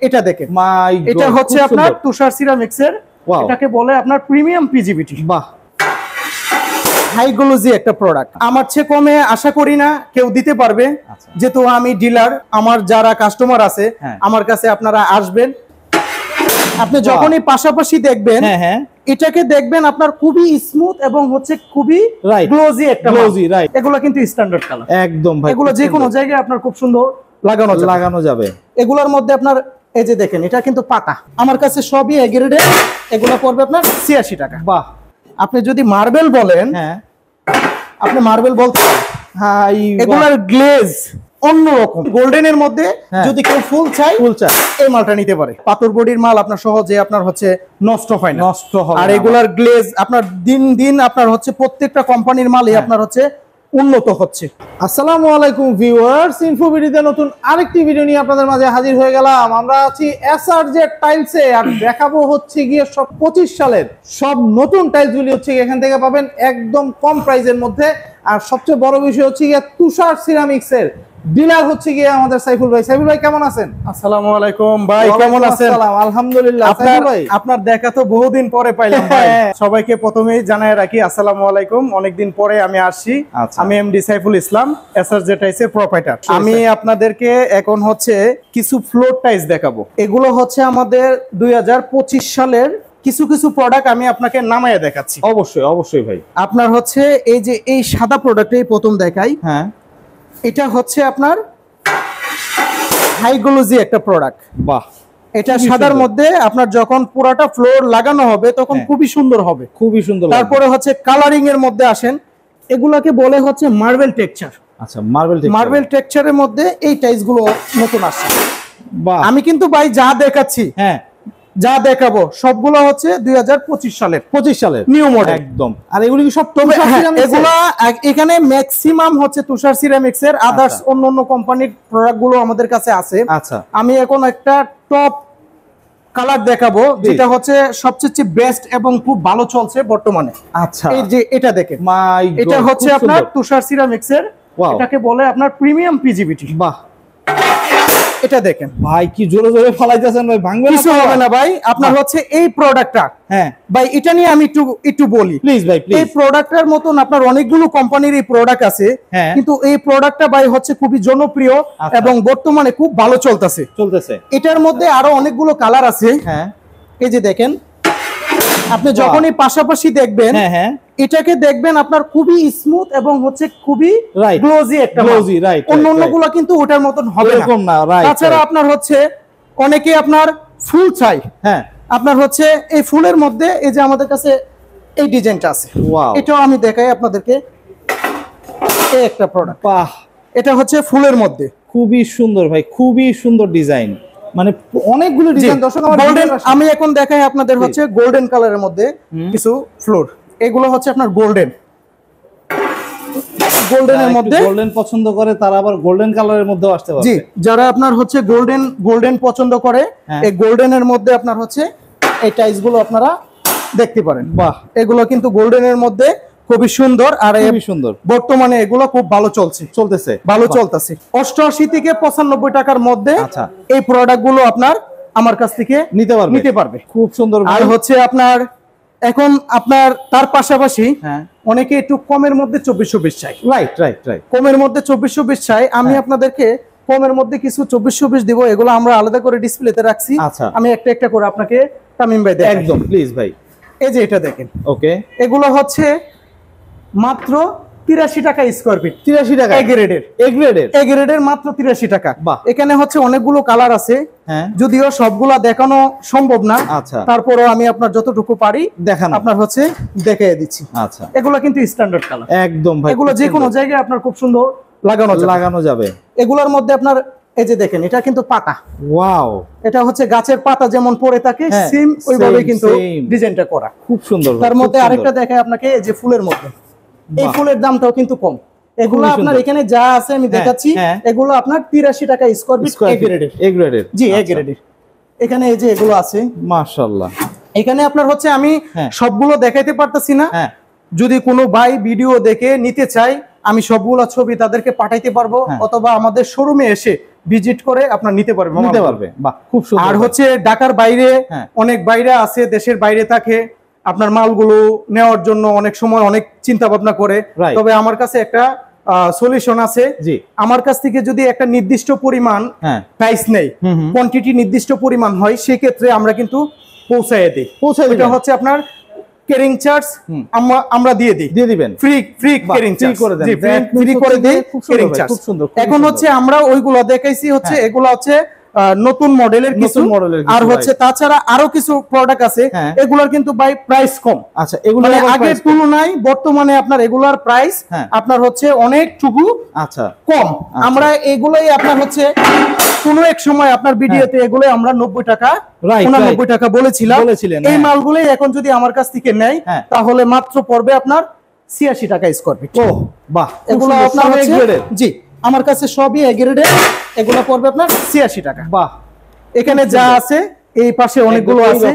এটা দেখেন মাই গড, এটা হচ্ছে আপনার তুষার সিরামিক্সের, এটাকে বলে আপনার প্রিমিয়াম পিজিবিটি। বাহ, হাই গ্লোজি একটা প্রোডাক্ট। আমার চেয়ে কমে আশা করি না কেউ দিতে পারবে, যেহেতু আমি ডিলার। আমার যারা কাস্টমার আছে আমার কাছে আপনারা আসবেন, আপনি যখনই পাশাপাশি দেখবেন এটাকে দেখবেন আপনার খুবই স্মুথ এবং হচ্ছে খুবই গ্লোজি একটা গ্লোজি। রাইট, এগুলো কিন্তু স্ট্যান্ডার্ড কালার একদম ভাই, এগুলো যে কোনো জায়গায় আপনার খুব সুন্দর লাগানো যাবে। এগুলোর মধ্যে আপনার এই যে দেখেন এটা কিন্তু পাকা, আমার কাছে সবই এ গ্রেডের, এগুলো পড়বে আপনার 86 টাকা। বাহ, আপনি যদি মার্বেল বলেন, আপনি মার্বেল বলতে পারেন, এগুলোর গ্লেজ অন্যরকম। গোল্ডেনের মধ্যে যদি কেউ ফুল চাই এই মালটা নিতে পারে। পাথর বডির মাল আপনার সহজে আপনার হচ্ছে নষ্ট হয় না, আর এগুলার গ্লেজ আপনার দিন দিন আপনার হচ্ছে প্রত্যেকটা কোম্পানির মালই আপনার হচ্ছে উন্নত হচ্ছে। আসসালামু আলাইকুম ভিউয়ার্স, ইনফোবিডিতে নতুন আরেকটি ভিডিও নিয়ে আপনাদের মাঝে হাজির হয়ে গেলাম। আমরা আছি এসআরজে টাইলসে, আর দেখাবো হচ্ছে গিয়ে সব 25 সালের সব নতুন টাইলসগুলি হচ্ছে এখান থেকে পাবেন একদম কম প্রাইসের মধ্যে। আর সবচেয়ে বড় বিষয় হচ্ছে গিয়ে তুষার সিরামিক্সের ডিলার হচ্ছে গিয়ে আমাদের সাইফুল ভাই। সাইফুল ভাই কেমন আছেন? আসসালামু আলাইকুম ভাই, কেমন আছেন? আলহামদুলিল্লাহ। সাইফুল ভাই আপনার দেখা তো বহুদিন পরে পাইলাম ভাই। সবাইকে প্রথমেই জানাই রাখি আসসালামু আলাইকুম, অনেকদিন পরে আমি আসছি। আমি এমডি সাইফুল ইসলাম, এসআরজে টাইলসের প্রোপাইটার। আমি আপনাদেরকে এখন হচ্ছে কিছু ফ্লোর টাইলস দেখাবো। এগুলো হচ্ছে আমাদের 2025 সালের কিছু কিছু প্রোডাক্ট আমি আপনাকে নামাইয়া দেখাচ্ছি। অবশ্যই অবশ্যই ভাই। আপনার হচ্ছে এই যে এই সাদা প্রোডাক্টটাই প্রথম দেখাই। এটা হচ্ছে আপনার হাই গ্লোজি একটা প্রোডাক্ট। বাহ, এটা সাদার মধ্যে আপনার যখন পুরাটা ফ্লোর লাগানো হবে তখন খুবই সুন্দর হবে, খুবই সুন্দর। তারপরে হচ্ছে কালারিং এর মধ্যে আসেন, এগুলাকে বলে হচ্ছে মার্বেল টেক্সচার। আচ্ছা, মার্বেল টেক্সচারের মধ্যে এই টাইলস গুলো নতুন আসছে। বাহ, আমি কিন্তু ভাই যা দেখাচ্ছি যা দেখাবো সবগুলো হচ্ছে 2025 সালের নিউ মডেল একদম। আর এগুলি কি সব এগুলা এখানে ম্যাক্সিমাম হচ্ছে তুষার সিরামিক্স এর, আদার্স অন্য কোম্পানির প্রোডাক্ট গুলো আমাদের কাছে আছে। আচ্ছা, আমি এখন একটা টপ কালার দেখাবো যেটা হচ্ছে সবচেয়ে বেস্ট এবং খুব ভালো চলছে বর্তমানে। আচ্ছা, এই যে এটা দেখেন, এটা হচ্ছে আপনার তুষার সিরামিক্স এর, এটাকে বলে আপনার প্রিমিয়াম পিজিবিটি। বাহ, এটা দেখেন ভাই, কি জোরে জোরে ফলাইতেছেন ভাই, ভাঙবে না? কিছু হবে না ভাই। আপনার হচ্ছে এই প্রোডাক্টটা, ভাই এটা নিয়ে আমি একটু বলি প্লিজ ভাই, প্লিজ। এই প্রোডাক্টের মতন আপনার অনেকগুলো কোম্পানির এই প্রোডাক্ট আছে, কিন্তু এই প্রোডাক্টটা ভাই হচ্ছে খুবই জনপ্রিয় এবং বর্তমানে খুব ভালো চলতেছে। এটার মধ্যে আরো অনেকগুলো কালার আছে। এই যে দেখেন, আপনি যখনই পাশাপাশি দেখবেন এটাকে দেখবেন আপনার খুবই স্মুথ এবং হচ্ছে খুবই গ্লোজি একটা গ্লোজি। রাইট, অন্যগুলো কিন্তু ওটার মতন হবে না। তাছাড়া আপনার হচ্ছে অনেকে আপনার ফুল চাই, আপনার হচ্ছে এই ফুলের মধ্যে এই যে আমাদের কাছে এই ডিজাইনটা আছে, এটাও আমি দেখাই আপনাদেরকে। এই একটা প্রোডাক্ট, বাহ, এটা হচ্ছে ফুলের মধ্যে খুবই সুন্দর ভাই, খুবই সুন্দর ডিজাইন, মানে অনেকগুলো ডিজাইন। দর্শক আমি এখন দেখাই আপনাদের হচ্ছে গোল্ডেন কালারের মধ্যে কিছু ফ্লোর। এগুলো হচ্ছে আপনার গোল্ডেনের মধ্যে, গোল্ডেন পছন্দ করে তারা আবার গোল্ডেন কালারের মধ্যেও আসতে পারে। জি, যারা আপনার হচ্ছে গোল্ডেন পছন্দ করে এই গোল্ডেনের মধ্যে আপনার হচ্ছে এই টাইলস গুলো আপনারা দেখতে পারেন। বাহ, এগুলো কিন্তু গোল্ডেনের মধ্যে খুবই সুন্দর, আর খুবই সুন্দর বর্তমানে এগুলো খুব ভালো চলতেছে। 88 থেকে 95 টাকার মধ্যে এই প্রোডাক্ট গুলো আপনার আমার কাছ থেকে নিতে পারবে। খুব সুন্দর। আর হচ্ছে আপনার এখন আপনার তার পাশাপাশি অনেকে একটু কমের মধ্যে 2420 চাই। রাইট, কমের মধ্যে 2420 চাই। আমি আপনাদেরকে কমের মধ্যে কিছু 2420 দিব, এগুলো আমরা আলাদা করে ডিসপ্লেতে রাখছি। আমি একটা একটা করে আপনাকে তামিম ভাই দেখাই একদম, প্লিজ ভাই। এই যে এটা দেখেন, ওকে, এগুলো হচ্ছে মাত্র 83 টাকা স্কয়ার ফিট। 83 টাকা এ গ্রেডের মাত্র 83 টাকা। এখানে হচ্ছে অনেকগুলো কালার আছে, যদিও সবগুলা দেখানো সম্ভব না, তারপরেও আমি আপনার যতটুকু পারি দেখানো আপনার হচ্ছে দেখিয়ে দিচ্ছি। আচ্ছা, এগুলো কিন্তু স্ট্যান্ডার্ড কালার একদম ভাই, এগুলো যে কোনো জায়গায় আপনার খুব সুন্দর লাগানো যাবে। এগুলোর মধ্যে আপনার এই যে দেখেন, এটা কিন্তু পাতা। ওয়াও, এটা হচ্ছে গাছের পাতা যেমন পড়ে থাকে সেম ওইভাবে কিন্তু ডিজাইনটা করা, খুব সুন্দর। তার মধ্যে আরেকটা দেখাই আপনাকে, এই যে ফুলের মধ্যে, এই ফুলের দামটাও কিন্তু কম। এগুলো আপনার এখানে যা আছে আমি দেখাচ্ছি, এগুলো আপনার 83 টাকা স্কয়ার ফিট এ গ্রেডের। জি, এ গ্রেডের। এখানে এই যে এগুলো আছে, মাশাআল্লাহ। এখানে আপনার হচ্ছে আমি সবগুলো দেখাইতে পারতেছি না, যদি কোনো ভাই ভিডিও দেখে নিতে চাই আমি সবগুলো ছবি তাদেরকে পাঠাইতে পারবো, অথবা আমাদের শোরুমে এসে ভিজিট করে আপনার নিতে পারবে। বাহ, খুব সুন্দর। আর হচ্ছে ঢাকার বাইরে অনেক বাইরে আছে, দেশের বাইরে থাকে, আপনার মালগুলো নেওয়ার জন্য অনেক সময় অনেক চিন্তা ভাবনা করে। তবে আমার কাছে একটা সলিউশন আছে। আমার কাছ থেকে যদি একটা নির্দিষ্ট পরিমাণ প্রাইস নেই, কোয়ান্টিটি নির্দিষ্ট পরিমাণ হয়, সেক্ষেত্রে আমরা কিন্তু পৌঁছায় দিই। এটা হচ্ছে আপনার কেরিং চার্জ আমরা দিয়ে দিবেন ফ্রি কেরিং চার্জ করে দেন, ফ্রি করে দেই কেরিং চার্জ। খুব সুন্দর। এখন হচ্ছে আমরা ওইগুলো দেখাইছি, হচ্ছে এগুলো হচ্ছে নতুন মডেলের কিছু, আর হচ্ছে তাছাড়া আরো কিছু প্রোডাক্ট আছে, এগুলোর কিন্তু বাই প্রাইস কম। আচ্ছা, এগুলো আগের তুলনায় বর্তমানে আপনার রেগুলার প্রাইস আপনার হচ্ছে অনেকটুকু কম। আমরা এগুলাই আপনার হচ্ছে কোনো এক সময় আপনার ভিডিওতে এগুলো আমরা 90 টাকা 89 টাকা বলেছিলাম। এই মালগুলোই এখন যদি আমার কাছ থেকে নেয় তাহলে মাত্র পড়বে আপনার 86 টাকা স্কয়ার ফিট। ও বাহ, এগুলো আপনার জি আমার কাছে সবই এ গ্রেডের, এগুলো পড়বে আপনার 86 টাকা। বাহ, এখানে যা আছে এই পাশে অনেকগুলো আছে,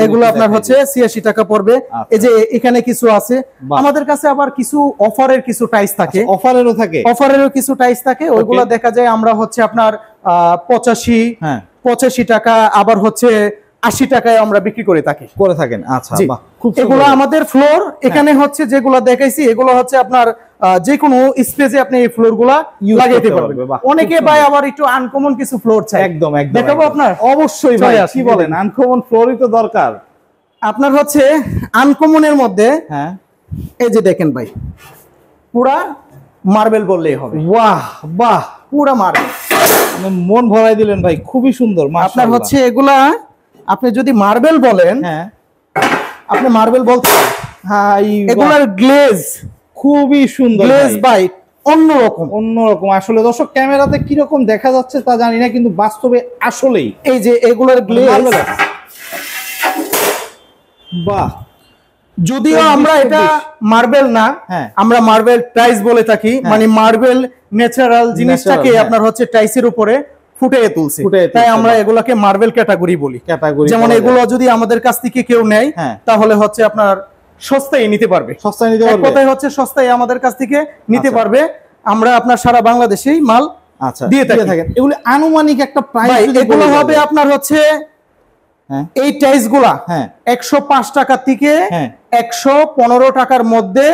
এগুলো আপনার হচ্ছে 86 টাকা পড়বে। এই যে এখানে কিছু আছে, আমাদের কাছে আবার কিছু অফারের কিছু টাইস থাকে, অফারেরও কিছু টাইস থাকে, ওইগুলো দেখা যায় আমরা হচ্ছে আপনার 85 টাকা, আবার হচ্ছে 80 টাকায় আমরা বিক্রি করে থাকেন। আচ্ছা, এগুলো আমাদের ফ্লোর। এখানে হচ্ছে যেগুলো দেখাইছি এগুলো হচ্ছে আপনার যে কোনো স্পেসে আপনি এই ফ্লোর গুলা লাগাইতে পারবেন। অনেকে ভাই আবার একটু আনকমন কিছু ফ্লোর চাই, একদম দেখাবো আপনার। অবশ্যই ভাই, কি বলেন, আনকমন ফ্লোরই তো দরকার আপনার। হচ্ছে আনকমনের মধ্যে এই যে দেখেন ভাই, পুরা মার্বেল বললেই হবে। বাহ বাহ, পুরা মার্বেল, মন ভরাই দিলেন ভাই, খুবই সুন্দর। আপনার হচ্ছে এগুলা আপনি যদি মার্বেল বলেন, আপনি মার্বেল বলতে পারেন। এগুলার গ্লেজ খুবই সুন্দর, গ্লেজ বাই অন্যরকম। আসলে দর্শক ক্যামেরাতে কি রকম দেখা যাচ্ছে তা জানি না, কিন্তু বাস্তবে আসলেই এই যে এগুলার গ্লেজ, বাহ। যদিও আমরা এটা মার্বেল না, আমরা মার্বেল টাইলস বলে থাকি, মানে মার্বেল ন্যাচারাল জিনিসটাকে আপনার হচ্ছে টাইলসের উপরে ফুটিয়ে তুলছে, তাই আমরা এগুলাকে মার্বেল ক্যাটাগরি বলি। যেমন এগুলো যদি আমাদের কাছ থেকে কেউ নেয় তাহলে হচ্ছে আপনার সস্তায় নিতে পারবে, কোথায় হচ্ছে সস্তায় আমাদের কাছ থেকে নিতে পারবে। আমরা আপনার সারা বাংলাদেশেই মাল দিয়ে থাকেন। এগুলো আনুমানিক একটা প্রাইস এগুলো হবে আপনার হচ্ছে এই টাইলস গুলা 105 টাকা থেকে 115 টাকার মধ্যে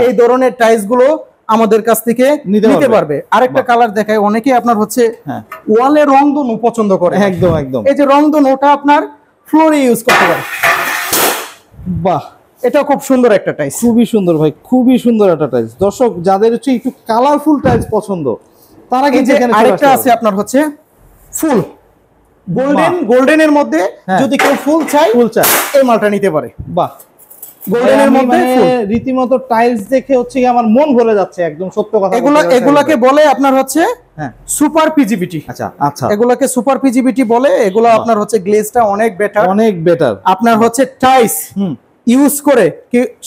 এই ধরনের টাইলস গুলো আমাদের কাছ থেকে নিতে পারবে। আরেকটা কালার দেখায়, অনেকে আপনার হচ্ছে ওয়ালে রংধনু পছন্দ করে। একদম এই যে রংধনু, ওটা আপনার ফ্লোরে ইউজ করতে পারে। বাহ, এটা খুব সুন্দর একটা টাইলস, খুবই সুন্দর ভাই, খুবই সুন্দর একটা টাইলস। দর্শক যাদের হচ্ছে একটু কালারফুল টাইলস পছন্দ, তারা কিন্তু এখানে আরেকটা আছে আপনার হচ্ছে ফুল গোল্ডেনের মধ্যে, যদি কেউ ফুল চায় এই মালটা নিতে পারে। বাহ, গোল্ডেনের মধ্যে রীতিমতো টাইলস দেখে হচ্ছে আমার মন ভরে যাচ্ছে, একদম সত্য কথা। এগুলাকে বলে আপনার হচ্ছে সুপার পিজিবিটি। আচ্ছা, এগুলাকে সুপার পিজিবিটি বলে। এগুলো আপনার হচ্ছে গ্লেজটা অনেক বেটার আপনার হচ্ছে টাইলস ইউজ করে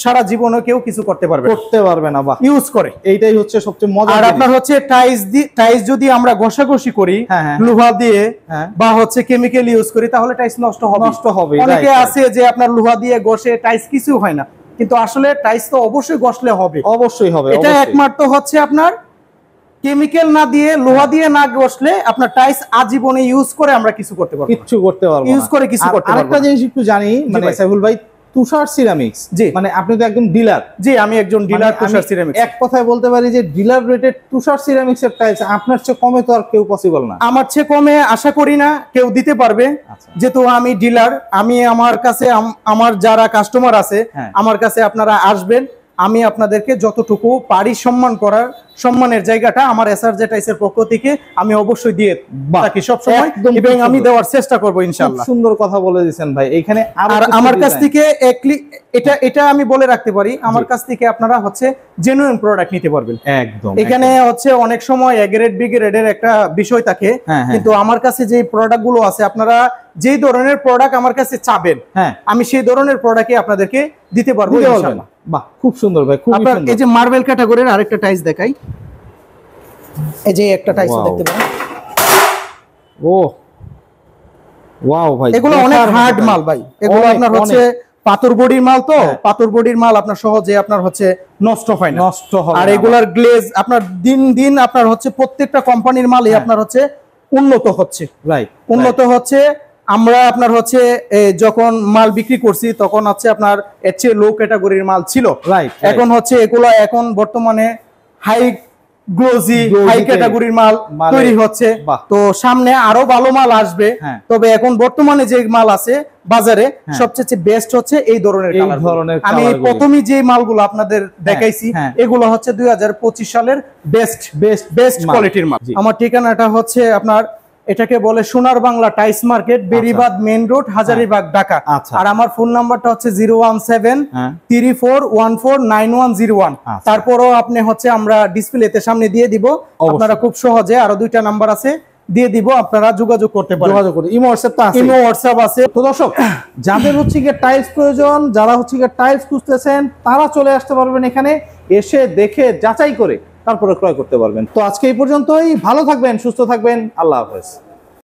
সারা জীবনে কেউ কিছু করতে পারবে না। বাহ, ইউজ করে, এইটাই হচ্ছে সবচেয়ে মজা। আর আপনার হচ্ছে টাইলস যদি আমরা ঘষাঘষি করি লোহা দিয়ে বা হচ্ছে কেমিক্যাল ইউজ করি, তাহলে টাইলস নষ্ট হবে। অনেকে আছে যে আপনার লোহা দিয়ে ঘষে টাইলস কিছু হয় না, কিন্তু আসলে টাইলস তো অবশ্যই ঘষলে হবে, অবশ্যই হবে। এটা একমাত্র হচ্ছে আপনার কেমিক্যাল না দিয়ে, লোহা দিয়ে না ঘষলে আপনার টাইলস আজীবনে ইউজ করে আমরা কিছু করতে পারবো, ইউজ করে কিছু করতে পারবো। আরেকটা জিনিস একটু জানি, মানে সাইফুল ভাই, তুষার সিরামিক্স, জি মানে আপনি তো একদম ডিলার। জি, আমি একজন ডিলার তুষার সিরামিক্স। এক কথায় বলতে পারি যে ডিলার রেটেড তুষার সিরামিক্স এর টাইলস আপনার চেয়ে কমে তো আর কেউ পসিবল না। আমার চেয়ে কমে আশা করি না কেউ দিতে পারবে, যেহেতু আমি ডিলার। আমি আমার কাছে আমার যারা কাস্টমার আছে আমার কাছে আপনারা আসবেন, আমি আপনাদেরকে যতটুকু পারি সম্মানের জায়গাটা আমার এসআরজে টাইলসের পক্ষ থেকে আমি অবশ্যই দিয়ে থাকি সব সময়, এবং আমি দেওয়ার চেষ্টা করব ইনশাআল্লাহ। সুন্দর কথা বলে দিয়েছেন ভাই। এখানে আর আমার কাছ থেকে এটা আমি বলে রাখতে পারি, আমার কাছ থেকে আপনারা হচ্ছে জেনুইন প্রোডাক্ট নিতে পারবেন। একদম, এখানে হচ্ছে অনেক সময় এ গ্রেড বি গ্রেডের একটা বিষয় থাকে, কিন্তু আমার কাছে যে প্রোডাক্ট গুলো আছে, আপনারা যেই ধরনের প্রোডাক্ট আমার কাছে চাবেন আমি সেই ধরনের প্রোডাক্টই আপনাদেরকে দিতে পারবো ইনশাআল্লাহ। বাহ, খুব সুন্দর ভাই, খুব সুন্দর। এই যে মার্বেল ক্যাটাগরির আরেকটা টাইলস দেখাই, এই যে একটা টাইলস দেখতে পারেন। ও ওয়াও ভাই, এগুলো অনেক হার্ড মাল ভাই, এগুলো আপনার হচ্ছে পাথর বডির মাল, তো পাথর বডির মাল আপনার সহজে আপনার হচ্ছে নষ্ট হয় না, নষ্ট হবে আর না। এগুলার গ্লেজ আপনার দিন দিন আপনার হচ্ছে প্রত্যেকটা কোম্পানির মালই আপনার হচ্ছে উন্নত হচ্ছে, রাইট উন্নত হচ্ছে। আমরা আপনার হচ্ছে যখন মাল বিক্রি করছি তখন হচ্ছে আপনার এর চেয়ে লো ক্যাটাগরির মাল ছিল, রাইট এখন হচ্ছে এগুলো এখন বর্তমানে হাই গ্লোজি Glossy হাই তে ক্যাটাগরির মাল মালে- তৈরি হচ্ছে। বাহ। তো সামনে আরো ভালো মাল আসবে, হ্যাঁ। তবে এখন বর্তমানে যে মাল আছে বাজারে সবচেয়ে বেস্ট হচ্ছে এই ধরনের এই কালার। ধরনের আমি কালারগুলো। প্রথমেই যে মালগুলো আপনাদের দেখাইছি হ্যাঁ। এগুলো হচ্ছে 2025 সালের বেস্ট বেস্ট মাল। কোয়ালিটির মাল। জি। আমার ঠিকানাটা হচ্ছে আপনার এটাকে বলে সোনার Bangla tiles market, Beribadh main road, Hazaribagh, Dhaka. আচ্ছা। আর আমার ফোন নাম্বারটা হচ্ছে 01734149101। আচ্ছা। তারপরও আপনি হচ্ছে আমরা ডিসপ্লেতে সামনে দিয়ে দিব, আপনারা খুব সহজে আরো 2টা নাম্বার আছে দিয়ে দিব, আপনারা যোগাযোগ করতে পারেন। যোগাযোগ করুন, ইমো হোয়াটসঅ্যাপ তো আছে। ইমো হোয়াটসঅ্যাপ আছে। তো দর্শক, যাদের হচ্ছে গিয়ে টাইলস প্রয়োজন, যারা হচ্ছে গিয়ে টাইলস খুঁজতেছেন, তারা চলে আসতে পারবেন এখানে, এসে দেখে যাচাই করে তারপরে ক্রয় করতে পারবেন। তো আজকে এই পর্যন্তই, ভালো থাকবেন, সুস্থ থাকবেন, আল্লাহ হাফেজ।